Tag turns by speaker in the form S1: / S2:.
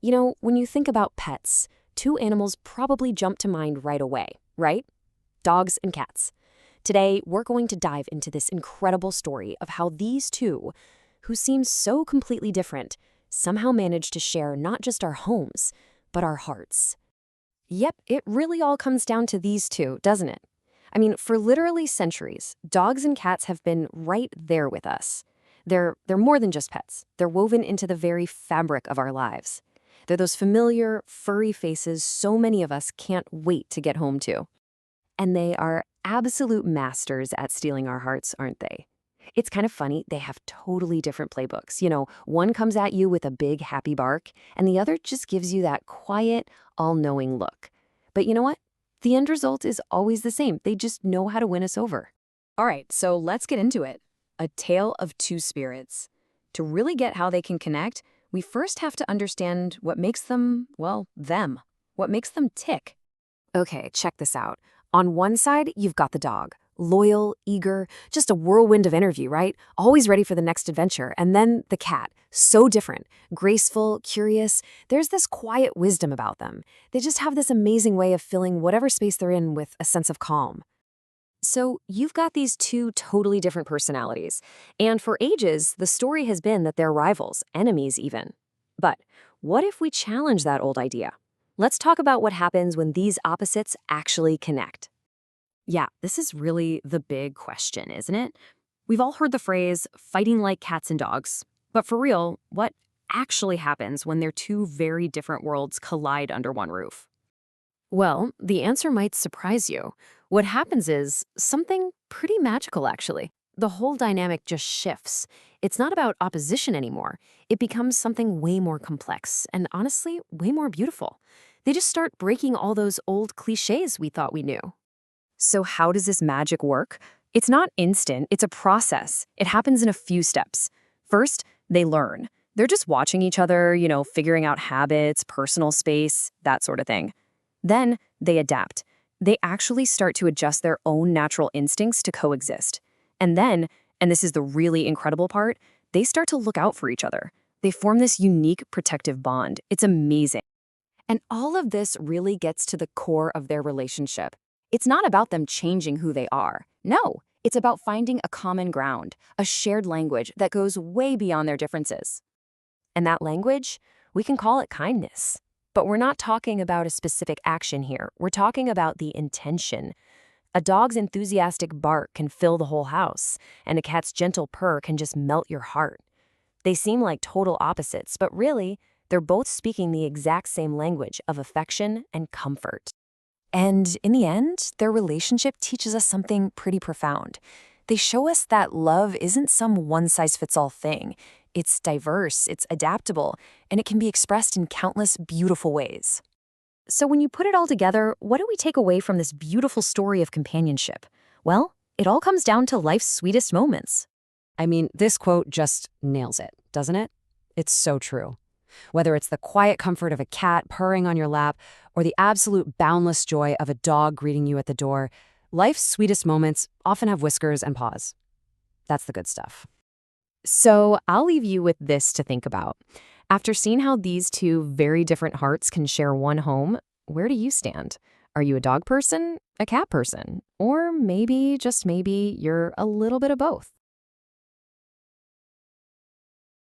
S1: When you think about pets, two animals probably jump to mind right away, right? Dogs and cats. Today, we're going to dive into this incredible story of how these two, who seem so completely different, somehow manage to share not just our homes, but our hearts. Yep, it really all comes down to these two, doesn't it? I mean, for literally centuries, dogs and cats have been right there with us. They're more than just pets. They're woven into the very fabric of our lives. They're those familiar, furry faces so many of us can't wait to get home to. And they are absolute masters at stealing our hearts, aren't they? It's kind of funny, they have totally different playbooks. One comes at you with a big, happy bark, and the other just gives you that quiet, all-knowing look. But you know what? The end result is always the same. They just know how to win us over.
S2: All right, so let's get into it. A tale of two spirits. To really get how they can connect, we first have to understand what makes them, well, them. What makes them tick.
S1: Okay, check this out. On one side, you've got the dog. Loyal, eager, just a whirlwind of energy, right? Always ready for the next adventure. And then the cat, so different, graceful, curious. There's this quiet wisdom about them. They just have this amazing way of filling whatever space they're in with a sense of calm. So you've got these two totally different personalities. And for ages, the story has been that they're rivals, enemies even. But what if we challenge that old idea? Let's talk about what happens when these opposites actually connect.
S2: Yeah, this is really the big question, isn't it? We've all heard the phrase, fighting like cats and dogs. But for real, what actually happens when their two very different worlds collide under one roof?
S1: Well, the answer might surprise you. What happens is something pretty magical, actually. The whole dynamic just shifts. It's not about opposition anymore. It becomes something way more complex and honestly, way more beautiful. They just start breaking all those old cliches we thought we knew.
S2: So how does this magic work? It's not instant, it's a process. It happens in a few steps. First, they learn. They're just watching each other, figuring out habits, personal space, that sort of thing. Then they adapt. They actually start to adjust their own natural instincts to coexist. And then, and this is the really incredible part, they start to look out for each other. They form this unique protective bond. It's amazing.
S1: And all of this really gets to the core of their relationship. It's not about them changing who they are. No, it's about finding a common ground, a shared language that goes way beyond their differences. And that language, we can call it kindness. But we're not talking about a specific action here. We're talking about the intention. A dog's enthusiastic bark can fill the whole house, and a cat's gentle purr can just melt your heart. They seem like total opposites, but really, they're both speaking the exact same language of affection and comfort. And in the end, their relationship teaches us something pretty profound. They show us that love isn't some one-size-fits-all thing. It's diverse, it's adaptable, and it can be expressed in countless beautiful ways. So when you put it all together, what do we take away from this beautiful story of companionship? Well, it all comes down to life's sweetest moments.
S3: I mean, this quote just nails it, doesn't it? It's so true. Whether it's the quiet comfort of a cat purring on your lap or the absolute boundless joy of a dog greeting you at the door, life's sweetest moments often have whiskers and paws. That's the good stuff.
S1: So I'll leave you with this to think about. After seeing how these two very different hearts can share one home, where do you stand? Are you a dog person, a cat person, or maybe, just maybe, you're a little bit of both?